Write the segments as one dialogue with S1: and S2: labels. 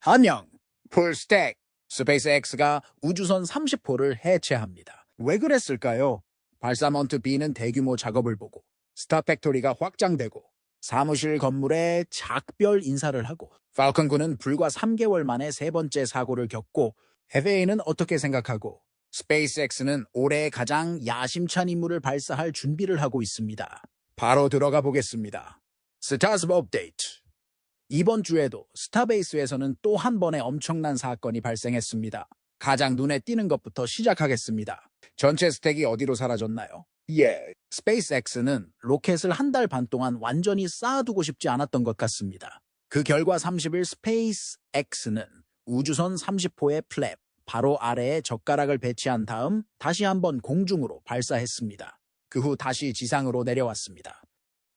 S1: 안녕. 풀스택. 스페이스X가 우주선 30호를 해체합니다. 왜 그랬을까요? 발사먼트 B는 대규모 작업을 보고 스타팩토리가 확장되고 사무실 건물에 작별 인사를 하고 팔컨 9는 불과 3개월 만에 세 번째 사고를 겪고 FAA는 어떻게 생각하고 스페이스X는 올해 가장 야심찬 임무를 발사할 준비를 하고 있습니다. 바로 들어가 보겠습니다. 스타즈 업데이트. 이번 주에도 스타베이스에서는 또 한 번의 엄청난 사건이 발생했습니다. 가장 눈에 띄는 것부터 시작하겠습니다. 전체 스택이 어디로 사라졌나요? 스페이스X는 로켓을 한 달 반 동안 완전히 쌓아두고 싶지 않았던 것 같습니다. 그 결과 30일 스페이스X는 우주선 30호의 플랩 바로 아래에 젓가락을 배치한 다음 다시 한번 공중으로 발사했습니다. 그 후 다시 지상으로 내려왔습니다.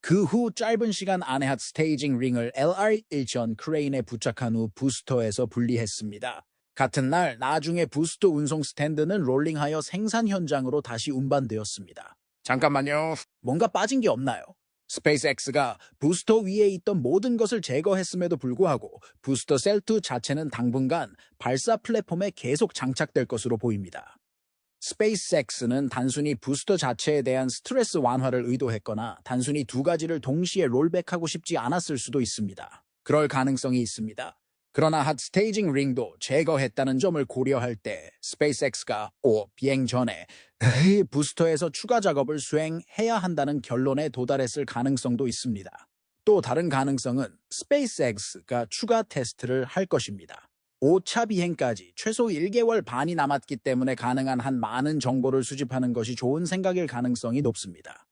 S1: 그 후 짧은 시간 안에 핫 스테이징 링을 LR-1전 크레인에 부착한 후 부스터에서 분리했습니다. 같은 날 나중에 부스터 운송 스탠드는 롤링하여 생산 현장으로 다시 운반되었습니다. 잠깐만요. 뭔가 빠진 게 없나요? 스페이스X가 부스터 위에 있던 모든 것을 제거했음에도 불구하고 부스터 셀2 자체는 당분간 발사 플랫폼에 계속 장착될 것으로 보입니다. 스페이스X는 단순히 부스터 자체에 대한 스트레스 완화를 의도했거나 단순히 두 가지를 동시에 롤백하고 싶지 않았을 수도 있습니다. 그럴 가능성이 있습니다. 그러나 핫 스테이징 링도 제거했다는 점을 고려할 때 스페이스X가 비행 전에 부스터에서 추가 작업을 수행해야 한다는 결론에 도달했을 가능성도 있습니다. 또 다른 가능성은 스페이스X가 추가 테스트를 할 것입니다. 5차 비행까지 최소 1개월 반이 남았기 때문에 가능한 한 많은 정보를 수집하는 것이 좋은 생각일 가능성이 높습니다.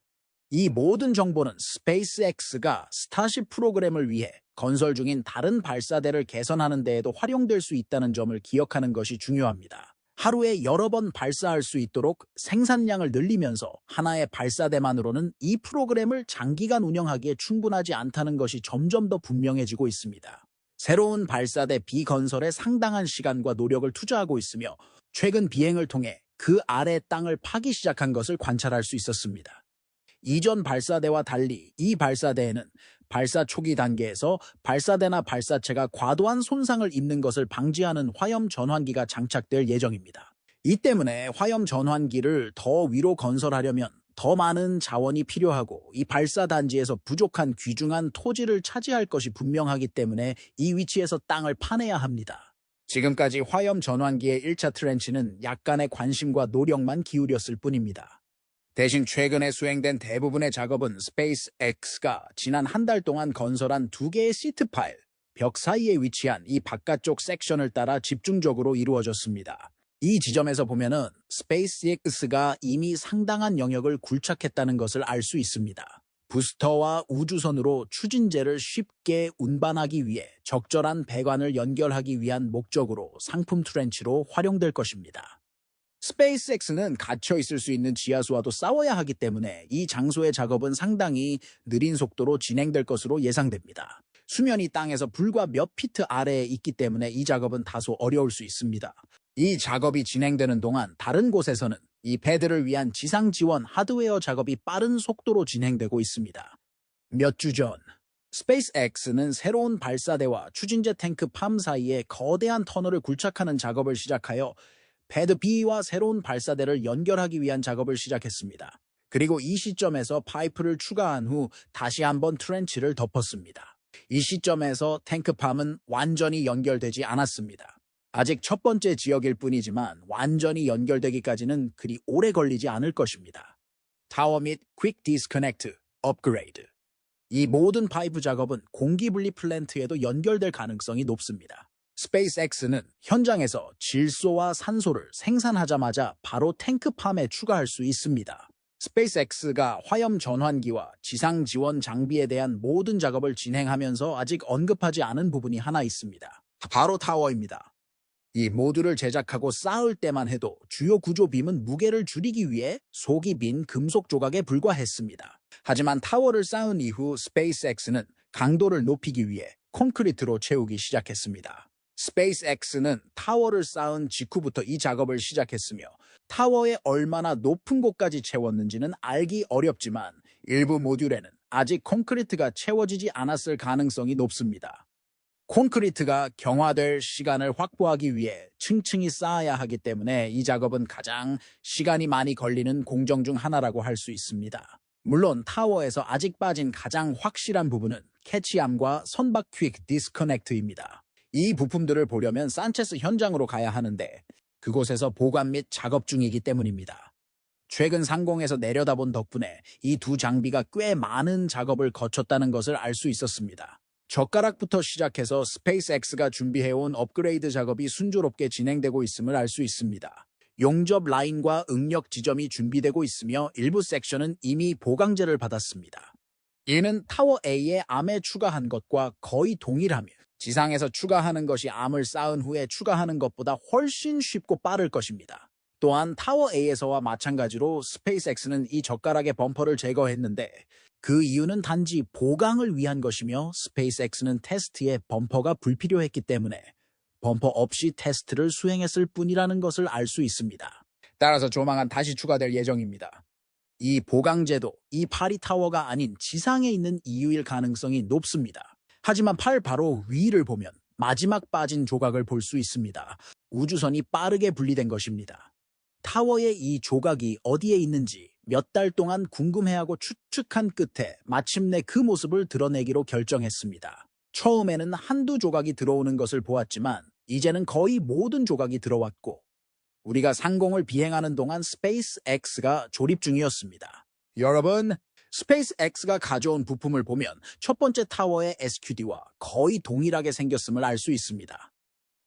S1: 이 모든 정보는 스페이스X가 스타쉽 프로그램을 위해 건설 중인 다른 발사대를 개선하는 데에도 활용될 수 있다는 점을 기억하는 것이 중요합니다. 하루에 여러 번 발사할 수 있도록 생산량을 늘리면서 하나의 발사대만으로는 이 프로그램을 장기간 운영하기에 충분하지 않다는 것이 점점 더 분명해지고 있습니다. 새로운 발사대 B 건설에 상당한 시간과 노력을 투자하고 있으며 최근 비행을 통해 그 아래 땅을 파기 시작한 것을 관찰할 수 있었습니다. 이전 발사대와 달리 이 발사대에는 발사 초기 단계에서 발사대나 발사체가 과도한 손상을 입는 것을 방지하는 화염 전환기가 장착될 예정입니다. 이 때문에 화염 전환기를 더 위로 건설하려면 더 많은 자원이 필요하고 이 발사 단지에서 부족한 귀중한 토지를 차지할 것이 분명하기 때문에 이 위치에서 땅을 파내야 합니다. 지금까지 화염 전환기의 1차 트렌치는 약간의 관심과 노력만 기울였을 뿐입니다. 대신 최근에 수행된 대부분의 작업은 스페이스X가 지난 한 달 동안 건설한 두 개의 시트 파일, 벽 사이에 위치한 이 바깥쪽 섹션을 따라 집중적으로 이루어졌습니다. 이 지점에서 보면은 스페이스X가 이미 상당한 영역을 굴착했다는 것을 알 수 있습니다. 부스터와 우주선으로 추진제를 쉽게 운반하기 위해 적절한 배관을 연결하기 위한 목적으로 상품 트렌치로 활용될 것입니다. 스페이스X는 갇혀 있을 수 있는 지하수와도 싸워야 하기 때문에 이 장소의 작업은 상당히 느린 속도로 진행될 것으로 예상됩니다. 수면이 땅에서 불과 몇 피트 아래에 있기 때문에 이 작업은 다소 어려울 수 있습니다. 이 작업이 진행되는 동안 다른 곳에서는 이 패드를 위한 지상 지원 하드웨어 작업이 빠른 속도로 진행되고 있습니다. 몇 주 전, 스페이스X는 새로운 발사대와 추진제 탱크 팜 사이에 거대한 터널을 굴착하는 작업을 시작하여 패드 B와 새로운 발사대를 연결하기 위한 작업을 시작했습니다. 그리고 이 시점에서 파이프를 추가한 후 다시 한번 트렌치를 덮었습니다. 이 시점에서 탱크팜은 완전히 연결되지 않았습니다. 아직 첫 번째 지역일 뿐이지만 완전히 연결되기까지는 그리 오래 걸리지 않을 것입니다. 타워 및 퀵 디스커넥트, 업그레이드. 이 모든 파이프 작업은 공기분리 플랜트에도 연결될 가능성이 높습니다. 스페이스X는 현장에서 질소와 산소를 생산하자마자 바로 탱크팜에 추가할 수 있습니다. 스페이스X가 화염 전환기와 지상 지원 장비에 대한 모든 작업을 진행하면서 아직 언급하지 않은 부분이 하나 있습니다. 바로 타워입니다. 이 모듈을 제작하고 쌓을 때만 해도 주요 구조빔은 무게를 줄이기 위해 속이 빈 금속 조각에 불과했습니다. 하지만 타워를 쌓은 이후 스페이스X는 강도를 높이기 위해 콘크리트로 채우기 시작했습니다. 스페이스X는 타워를 쌓은 직후부터 이 작업을 시작했으며 타워에 얼마나 높은 곳까지 채웠는지는 알기 어렵지만 일부 모듈에는 아직 콘크리트가 채워지지 않았을 가능성이 높습니다. 콘크리트가 경화될 시간을 확보하기 위해 층층이 쌓아야 하기 때문에 이 작업은 가장 시간이 많이 걸리는 공정 중 하나라고 할 수 있습니다. 물론 타워에서 아직 빠진 가장 확실한 부분은 캐치암과 선박 퀵 디스커넥트입니다. 이 부품들을 보려면 산체스 현장으로 가야 하는데 그곳에서 보관 및 작업 중이기 때문입니다. 최근 상공에서 내려다본 덕분에 이 두 장비가 꽤 많은 작업을 거쳤다는 것을 알 수 있었습니다. 젓가락부터 시작해서 스페이스X가 준비해온 업그레이드 작업이 순조롭게 진행되고 있음을 알 수 있습니다. 용접 라인과 응력 지점이 준비되고 있으며 일부 섹션은 이미 보강제를 받았습니다. 이는 타워 A에 암에 추가한 것과 거의 동일하며 지상에서 추가하는 것이 암을 쌓은 후에 추가하는 것보다 훨씬 쉽고 빠를 것입니다. 또한 타워 A에서와 마찬가지로 스페이스X는 이 젓가락의 범퍼를 제거했는데 그 이유는 단지 보강을 위한 것이며 스페이스X는 테스트에 범퍼가 불필요했기 때문에 범퍼 없이 테스트를 수행했을 뿐이라는 것을 알 수 있습니다. 따라서 조만간 다시 추가될 예정입니다. 이 보강제도 이 파리 타워가 아닌 지상에 있는 이유일 가능성이 높습니다. 하지만 팔 바로 위를 보면 마지막 빠진 조각을 볼 수 있습니다. 우주선이 빠르게 분리된 것입니다. 타워의 이 조각이 어디에 있는지 몇 달 동안 궁금해하고 추측한 끝에 마침내 그 모습을 드러내기로 결정했습니다. 처음에는 한두 조각이 들어오는 것을 보았지만 이제는 거의 모든 조각이 들어왔고 우리가 상공을 비행하는 동안 스페이스X가 조립 중이었습니다. 여러분, 스페이스X가 가져온 부품을 보면 첫 번째 타워의 SQD와 거의 동일하게 생겼음을 알 수 있습니다.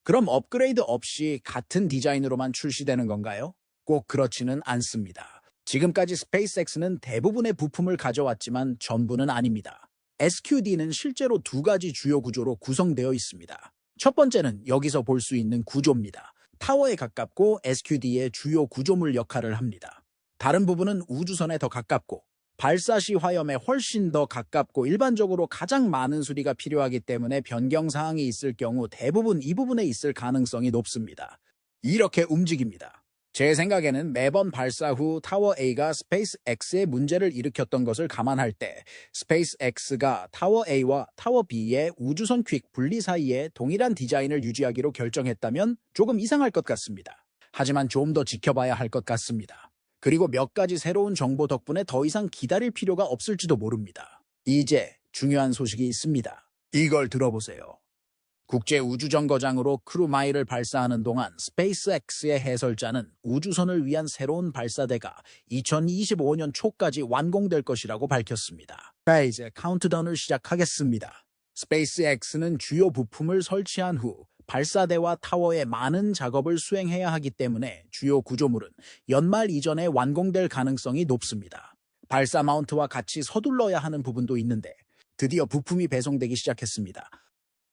S1: 그럼 업그레이드 없이 같은 디자인으로만 출시되는 건가요? 꼭 그렇지는 않습니다. 지금까지 스페이스X는 대부분의 부품을 가져왔지만 전부는 아닙니다. SQD는 실제로 두 가지 주요 구조로 구성되어 있습니다. 첫 번째는 여기서 볼 수 있는 구조입니다. 타워에 가깝고 SQD의 주요 구조물 역할을 합니다. 다른 부분은 우주선에 더 가깝고 발사 시 화염에 훨씬 더 가깝고 일반적으로 가장 많은 수리가 필요하기 때문에 변경사항이 있을 경우 대부분 이 부분에 있을 가능성이 높습니다. 이렇게 움직입니다. 제 생각에는 매번 발사 후 타워 A가 스페이스 X에 문제를 일으켰던 것을 감안할 때 스페이스 X가 타워 A와 타워 B의 우주선 퀵 분리 사이에 동일한 디자인을 유지하기로 결정했다면 조금 이상할 것 같습니다. 하지만 좀 더 지켜봐야 할 것 같습니다. 그리고 몇 가지 새로운 정보 덕분에 더 이상 기다릴 필요가 없을지도 모릅니다. 이제 중요한 소식이 있습니다. 이걸 들어보세요. 국제우주정거장으로 크루마일을 발사하는 동안 스페이스X의 해설자는 우주선을 위한 새로운 발사대가 2025년 초까지 완공될 것이라고 밝혔습니다. 이제 카운트다운을 시작하겠습니다. 스페이스X는 주요 부품을 설치한 후 발사대와 타워에 많은 작업을 수행해야 하기 때문에 주요 구조물은 연말 이전에 완공될 가능성이 높습니다. 발사 마운트와 같이 서둘러야 하는 부분도 있는데 드디어 부품이 배송되기 시작했습니다.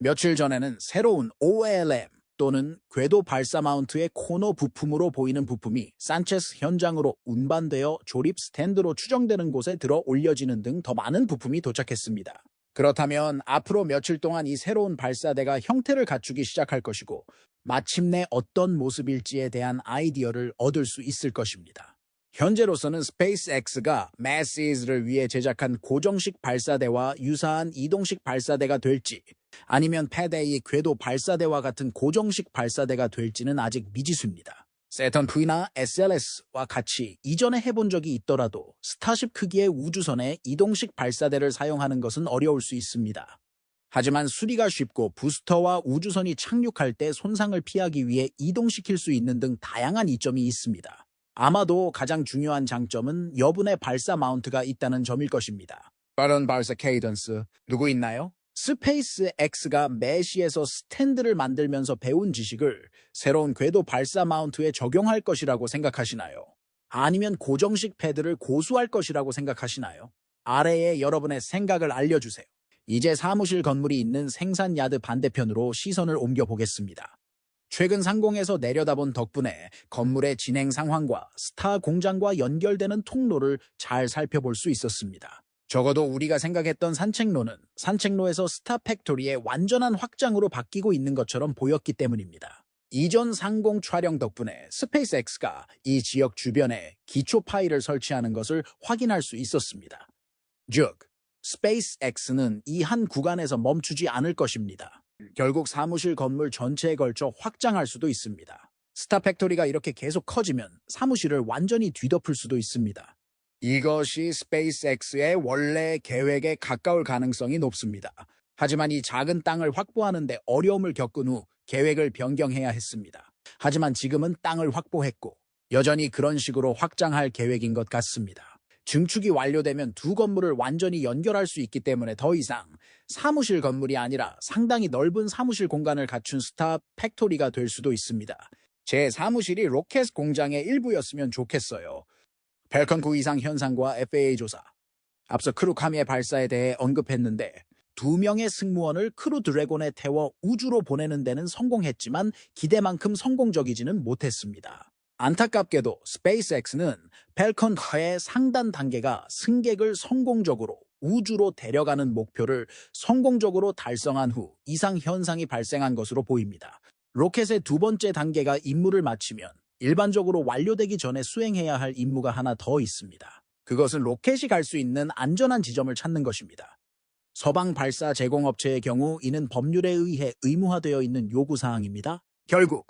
S1: 며칠 전에는 새로운 OLM 또는 궤도 발사 마운트의 코너 부품으로 보이는 부품이 산체스 현장으로 운반되어 조립 스탠드로 추정되는 곳에 들어 올려지는 등 더 많은 부품이 도착했습니다. 그렇다면 앞으로 며칠 동안 이 새로운 발사대가 형태를 갖추기 시작할 것이고 마침내 어떤 모습일지에 대한 아이디어를 얻을 수 있을 것입니다. 현재로서는 스페이스X가 매시즈를 위해 제작한 고정식 발사대와 유사한 이동식 발사대가 될지 아니면 패데이 궤도 발사대와 같은 고정식 발사대가 될지는 아직 미지수입니다. 세턴 V나 SLS와 같이 이전에 해본 적이 있더라도 스타쉽 크기의 우주선에 이동식 발사대를 사용하는 것은 어려울 수 있습니다. 하지만 수리가 쉽고 부스터와 우주선이 착륙할 때 손상을 피하기 위해 이동시킬 수 있는 등 다양한 이점이 있습니다. 아마도 가장 중요한 장점은 여분의 발사 마운트가 있다는 점일 것입니다. 빠른 발사 케이던스 누구 있나요? 스페이스X가 매시에서 스탠드를 만들면서 배운 지식을 새로운 궤도 발사 마운트에 적용할 것이라고 생각하시나요? 아니면 고정식 패드를 고수할 것이라고 생각하시나요? 아래에 여러분의 생각을 알려주세요. 이제 사무실 건물이 있는 생산 야드 반대편으로 시선을 옮겨보겠습니다. 최근 상공에서 내려다본 덕분에 건물의 진행 상황과 스타 공장과 연결되는 통로를 잘 살펴볼 수 있었습니다. 적어도 우리가 생각했던 산책로는 산책로에서 스타 팩토리의 완전한 확장으로 바뀌고 있는 것처럼 보였기 때문입니다. 이전 상공 촬영 덕분에 스페이스X가 이 지역 주변에 기초 파일을 설치하는 것을 확인할 수 있었습니다. 즉, 스페이스X는 이 한 구간에서 멈추지 않을 것입니다. 결국 사무실 건물 전체에 걸쳐 확장할 수도 있습니다. 스타팩토리가 이렇게 계속 커지면 사무실을 완전히 뒤덮을 수도 있습니다. 이것이 스페이스X의 원래 계획에 가까울 가능성이 높습니다. 하지만 이 작은 땅을 확보하는데 어려움을 겪은 후 계획을 변경해야 했습니다. 하지만 지금은 땅을 확보했고 여전히 그런 식으로 확장할 계획인 것 같습니다. 증축이 완료되면 두 건물을 완전히 연결할 수 있기 때문에 더 이상 사무실 건물이 아니라 상당히 넓은 사무실 공간을 갖춘 스타 팩토리가 될 수도 있습니다. 제 사무실이 로켓 공장의 일부였으면 좋겠어요. 펠컨 9 이상 현상과 FAA 조사. 앞서 크루 카미의 발사에 대해 언급했는데 2명의 승무원을 크루 드래곤에 태워 우주로 보내는 데는 성공했지만 기대만큼 성공적이지는 못했습니다. 안타깝게도 스페이스X는 펠컨의 상단 단계가 승객을 성공적으로 우주로 데려가는 목표를 성공적으로 달성한 후 이상 현상이 발생한 것으로 보입니다. 로켓의 두 번째 단계가 임무를 마치면 일반적으로 완료되기 전에 수행해야 할 임무가 하나 더 있습니다. 그것은 로켓이 갈 수 있는 안전한 지점을 찾는 것입니다. 서방 발사 제공업체의 경우 이는 법률에 의해 의무화되어 있는 요구사항입니다. 결국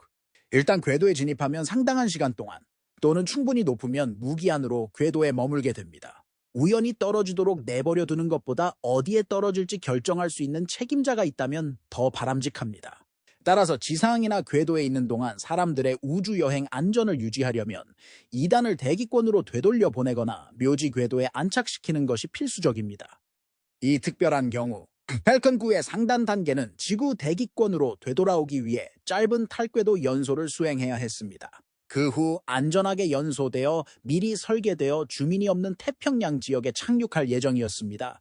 S1: 일단 궤도에 진입하면 상당한 시간 동안 또는 충분히 높으면 무기한으로 궤도에 머물게 됩니다. 우연히 떨어지도록 내버려 두는 것보다 어디에 떨어질지 결정할 수 있는 책임자가 있다면 더 바람직합니다. 따라서 지상이나 궤도에 있는 동안 사람들의 우주여행 안전을 유지하려면 2단을 대기권으로 되돌려 보내거나 묘지 궤도에 안착시키는 것이 필수적입니다. 이 특별한 경우 펠컨 9의 상단 단계는 지구 대기권으로 되돌아오기 위해 짧은 탈궤도 연소를 수행해야 했습니다. 그 후 안전하게 연소되어 미리 설계되어 주민이 없는 태평양 지역에 착륙할 예정이었습니다.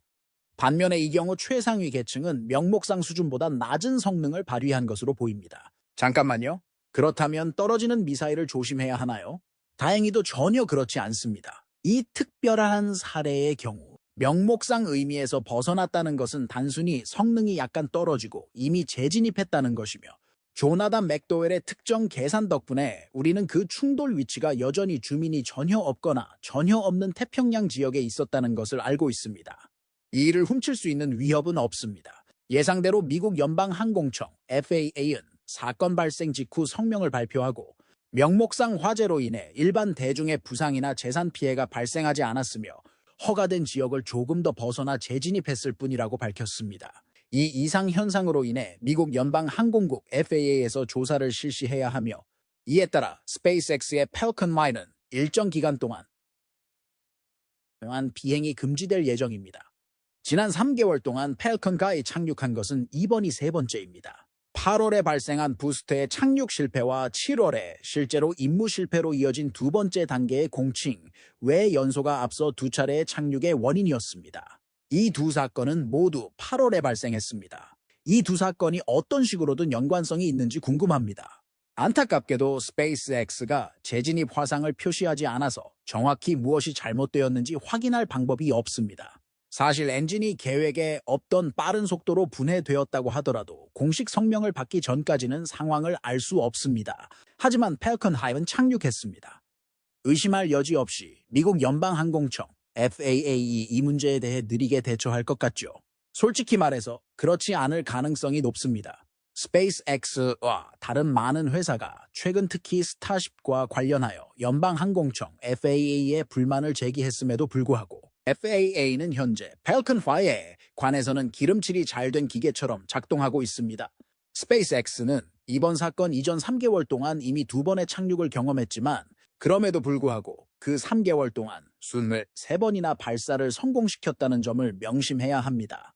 S1: 반면에 이 경우 최상위 계층은 명목상 수준보다 낮은 성능을 발휘한 것으로 보입니다. 잠깐만요. 그렇다면 떨어지는 미사일을 조심해야 하나요? 다행히도 전혀 그렇지 않습니다. 이 특별한 사례의 경우 명목상 의미에서 벗어났다는 것은 단순히 성능이 약간 떨어지고 이미 재진입했다는 것이며 조나단 맥도웰의 특정 계산 덕분에 우리는 그 충돌 위치가 여전히 주민이 전혀 없거나 전혀 없는 태평양 지역에 있었다는 것을 알고 있습니다. 이 일을 훔칠 수 있는 위협은 없습니다. 예상대로 미국 연방항공청 FAA는 사건 발생 직후 성명을 발표하고 명목상 화재로 인해 일반 대중의 부상이나 재산 피해가 발생하지 않았으며 허가된 지역을 조금 더 벗어나 재진입했을 뿐이라고 밝혔습니다. 이 이상 현상으로 인해 미국 연방항공국 FAA에서 조사를 실시해야 하며 이에 따라 스페이스X의 펠컨 9는 일정 기간 동안 비행이 금지될 예정입니다. 지난 3개월 동안 펠컨 9에 착륙한 것은 이번이 세 번째입니다. 8월에 발생한 부스트의 착륙 실패와 7월에 실제로 임무 실패로 이어진 두 번째 단계의 공칭, 외 연소가 앞서 두 차례의 착륙의 원인이었습니다. 이 두 사건은 모두 8월에 발생했습니다. 이 두 사건이 어떤 식으로든 연관성이 있는지 궁금합니다. 안타깝게도 스페이스X가 재진입 화상을 표시하지 않아서 정확히 무엇이 잘못되었는지 확인할 방법이 없습니다. 사실 엔진이 계획에 없던 빠른 속도로 분해되었다고 하더라도 공식 성명을 받기 전까지는 상황을 알 수 없습니다. 하지만 펠컨 9은 착륙했습니다. 의심할 여지 없이 미국 연방항공청 FAA 이 문제에 대해 느리게 대처할 것 같죠. 솔직히 말해서 그렇지 않을 가능성이 높습니다. 스페이스X와 다른 많은 회사가 최근 특히 스타쉽과 관련하여 연방항공청 FAA에 불만을 제기했음에도 불구하고 FAA는 현재 펠컨 5에 관해서는 기름칠이 잘 된 기계처럼 작동하고 있습니다. 스페이스X는 이번 사건 이전 3개월 동안 이미 2번의 착륙을 경험했지만 그럼에도 불구하고 그 3개월 동안 23번이나 발사를 성공시켰다는 점을 명심해야 합니다.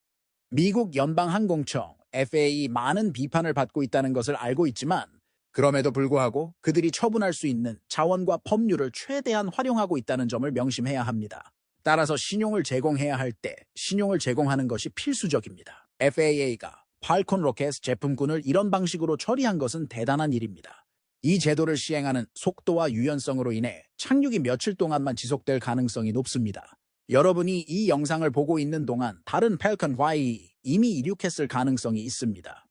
S1: 미국 연방항공청 FAA 많은 비판을 받고 있다는 것을 알고 있지만 그럼에도 불구하고 그들이 처분할 수 있는 자원과 법률을 최대한 활용하고 있다는 점을 명심해야 합니다. 따라서 신용을 제공해야 할 때 신용을 제공하는 것이 필수적입니다. FAA가 팔콘 로켓 제품군을 이런 방식으로 처리한 것은 대단한 일입니다. 이 제도를 시행하는 속도와 유연성으로 인해 착륙이 며칠 동안만 지속될 가능성이 높습니다. 여러분이 이 영상을 보고 있는 동안 다른 펠컨 Y 이미 이륙했을 가능성이 있습니다.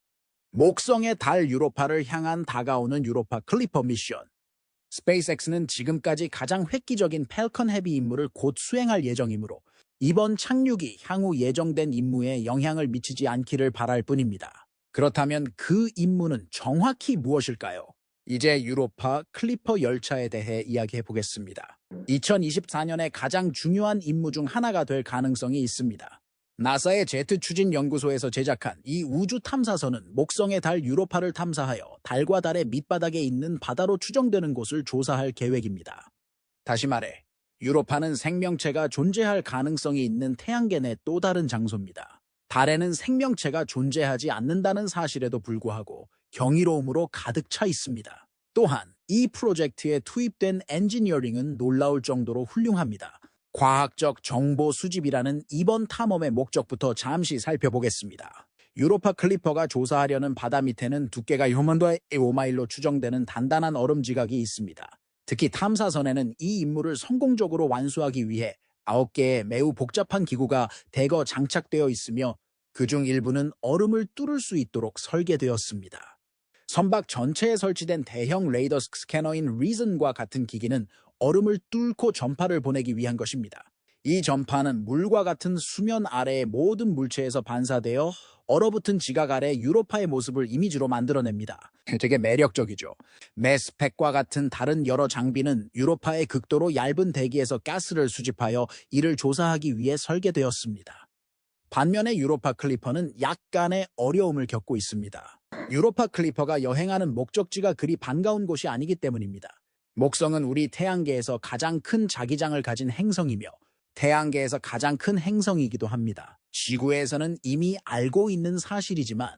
S1: 목성의 달 유로파를 향한 다가오는 유로파 클리퍼 미션. 스페이스X는 지금까지 가장 획기적인 펠컨 헤비 임무를 곧 수행할 예정이므로 이번 착륙이 향후 예정된 임무에 영향을 미치지 않기를 바랄 뿐입니다. 그렇다면 그 임무는 정확히 무엇일까요? 이제 유로파 클리퍼 열차에 대해 이야기해 보겠습니다. 2024년에 가장 중요한 임무 중 하나가 될 가능성이 있습니다. 나사의 제트 추진 연구소에서 제작한 이 우주 탐사선은 목성의 달 유로파를 탐사하여 달과 달의 밑바닥에 있는 바다로 추정되는 곳을 조사할 계획입니다. 다시 말해, 유로파는 생명체가 존재할 가능성이 있는 태양계 내 또 다른 장소입니다. 달에는 생명체가 존재하지 않는다는 사실에도 불구하고 경이로움으로 가득 차 있습니다. 또한 이 프로젝트에 투입된 엔지니어링은 놀라울 정도로 훌륭합니다. 과학적 정보 수집이라는 이번 탐험의 목적부터 잠시 살펴보겠습니다. 유로파 클리퍼가 조사하려는 바다 밑에는 두께가 휴먼도의 5마일로 추정되는 단단한 얼음 지각이 있습니다. 특히 탐사선에는 이 임무를 성공적으로 완수하기 위해 9개의 매우 복잡한 기구가 대거 장착되어 있으며 그중 일부는 얼음을 뚫을 수 있도록 설계되었습니다. 선박 전체에 설치된 대형 레이더 스캐너인 리즌과 같은 기기는 얼음을 뚫고 전파를 보내기 위한 것입니다. 이 전파는 물과 같은 수면 아래의 모든 물체에서 반사되어 얼어붙은 지각 아래 유로파의 모습을 이미지로 만들어냅니다. 되게 매력적이죠. 매스팩과 같은 다른 여러 장비는 유로파의 극도로 얇은 대기에서 가스를 수집하여 이를 조사하기 위해 설계되었습니다. 반면에 유로파 클리퍼는 약간의 어려움을 겪고 있습니다. 유로파 클리퍼가 여행하는 목적지가 그리 반가운 곳이 아니기 때문입니다. 목성은 우리 태양계에서 가장 큰 자기장을 가진 행성이며 태양계에서 가장 큰 행성이기도 합니다. 지구에서는 이미 알고 있는 사실이지만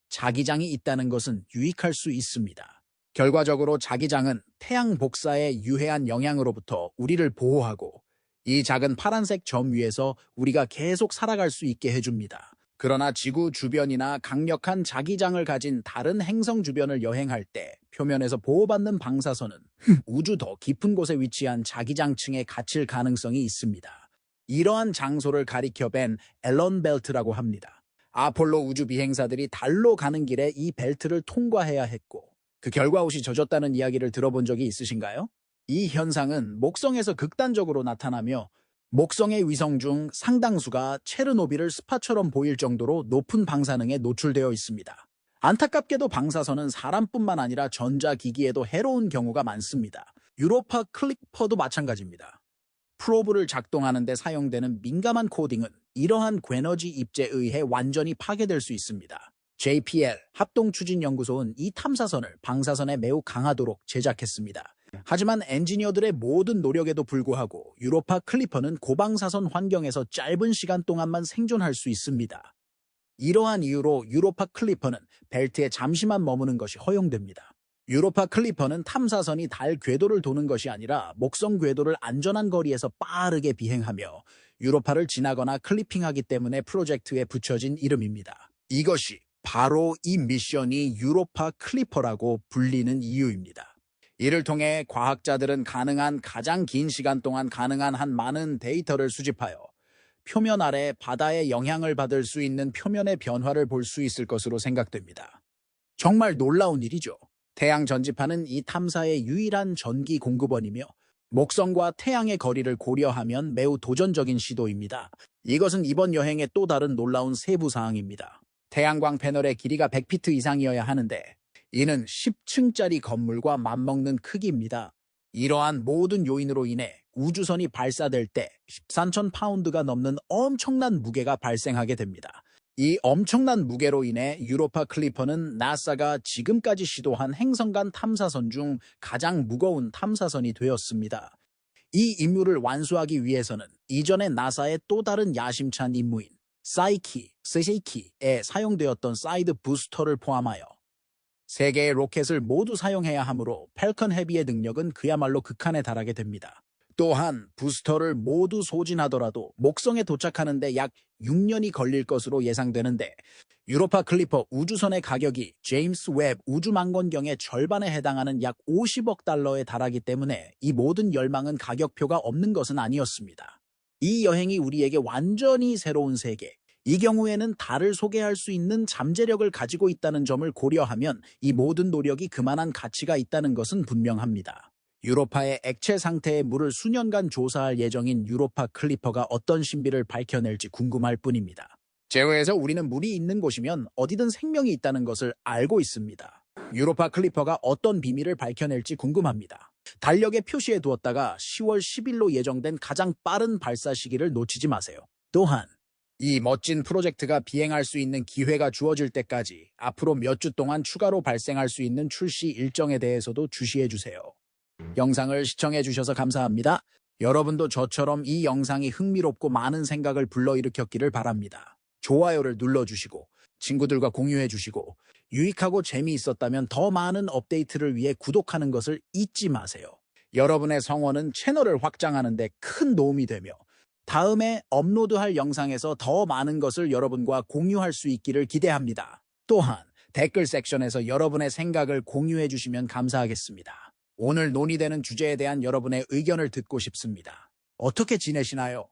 S1: 자기장이 있다는 것은 유익할 수 있습니다. 결과적으로 자기장은 태양 복사의 유해한 영향으로부터 우리를 보호하고 이 작은 파란색 점 위에서 우리가 계속 살아갈 수 있게 해줍니다. 그러나 지구 주변이나 강력한 자기장을 가진 다른 행성 주변을 여행할 때 표면에서 보호받는 방사선은 우주 더 깊은 곳에 위치한 자기장층에 갇힐 가능성이 있습니다. 이러한 장소를 가리켜 밴 앨런 벨트라고 합니다. 아폴로 우주 비행사들이 달로 가는 길에 이 벨트를 통과해야 했고 그 결과 옷이 젖었다는 이야기를 들어본 적이 있으신가요? 이 현상은 목성에서 극단적으로 나타나며 목성의 위성 중 상당수가 체르노빌을 스파처럼 보일 정도로 높은 방사능에 노출되어 있습니다. 안타깝게도 방사선은 사람뿐만 아니라 전자기기에도 해로운 경우가 많습니다. 유로파 클리퍼도 마찬가지입니다. 프로브를 작동하는 데 사용되는 민감한 코딩은 이러한 괴너지 입자에 의해 완전히 파괴될 수 있습니다. JPL 합동추진연구소는 이 탐사선을 방사선에 매우 강하도록 제작했습니다. 하지만 엔지니어들의 모든 노력에도 불구하고 유로파 클리퍼는 고방사선 환경에서 짧은 시간 동안만 생존할 수 있습니다. 이러한 이유로 유로파 클리퍼는 벨트에 잠시만 머무는 것이 허용됩니다. 유로파 클리퍼는 탐사선이 달 궤도를 도는 것이 아니라 목성 궤도를 안전한 거리에서 빠르게 비행하며 유로파를 지나거나 클리핑하기 때문에 프로젝트에 붙여진 이름입니다. 이것이 바로 이 미션이 유로파 클리퍼라고 불리는 이유입니다. 이를 통해 과학자들은 가능한 가장 긴 시간 동안 가능한 한 많은 데이터를 수집하여 표면 아래 바다의 영향을 받을 수 있는 표면의 변화를 볼 수 있을 것으로 생각됩니다. 정말 놀라운 일이죠. 태양 전지파는 이 탐사의 유일한 전기 공급원이며 목성과 태양의 거리를 고려하면 매우 도전적인 시도입니다. 이것은 이번 여행의 또 다른 놀라운 세부 사항입니다. 태양광 패널의 길이가 100피트 이상이어야 하는데 이는 10층짜리 건물과 맞먹는 크기입니다. 이러한 모든 요인으로 인해 우주선이 발사될 때 13,000파운드가 넘는 엄청난 무게가 발생하게 됩니다. 이 엄청난 무게로 인해 유로파 클리퍼는 나사가 지금까지 시도한 행성 간 탐사선 중 가장 무거운 탐사선이 되었습니다. 이 임무를 완수하기 위해서는 이전에 나사의 또 다른 야심찬 임무인 세이키에 사용되었던 사이드 부스터를 포함하여 3개의 로켓을 모두 사용해야 하므로 팰컨 헤비의 능력은 그야말로 극한에 달하게 됩니다. 또한 부스터를 모두 소진하더라도 목성에 도착하는 데 약 6년이 걸릴 것으로 예상되는데 유로파 클리퍼 우주선의 가격이 제임스 웹 우주망원경의 절반에 해당하는 약 50억 달러에 달하기 때문에 이 모든 열망은 가격표가 없는 것은 아니었습니다. 이 여행이 우리에게 완전히 새로운 세계, 이 경우에는 달을 소개할 수 있는 잠재력을 가지고 있다는 점을 고려하면 이 모든 노력이 그만한 가치가 있다는 것은 분명합니다. 유로파의 액체 상태의 물을 수년간 조사할 예정인 유로파 클리퍼가 어떤 신비를 밝혀낼지 궁금할 뿐입니다. 제로에서 우리는 물이 있는 곳이면 어디든 생명이 있다는 것을 알고 있습니다. 유로파 클리퍼가 어떤 비밀을 밝혀낼지 궁금합니다. 달력에 표시해 두었다가 10월 10일로 예정된 가장 빠른 발사 시기를 놓치지 마세요. 또한 이 멋진 프로젝트가 비행할 수 있는 기회가 주어질 때까지 앞으로 몇 주 동안 추가로 발생할 수 있는 출시 일정에 대해서도 주시해 주세요. 영상을 시청해 주셔서 감사합니다. 여러분도 저처럼 이 영상이 흥미롭고 많은 생각을 불러일으켰기를 바랍니다. 좋아요를 눌러주시고 친구들과 공유해 주시고 유익하고 재미있었다면 더 많은 업데이트를 위해 구독하는 것을 잊지 마세요. 여러분의 성원은 채널을 확장하는 데 큰 도움이 되며 다음에 업로드할 영상에서 더 많은 것을 여러분과 공유할 수 있기를 기대합니다. 또한 댓글 섹션에서 여러분의 생각을 공유해 주시면 감사하겠습니다. 오늘 논의되는 주제에 대한 여러분의 의견을 듣고 싶습니다. 어떻게 지내시나요?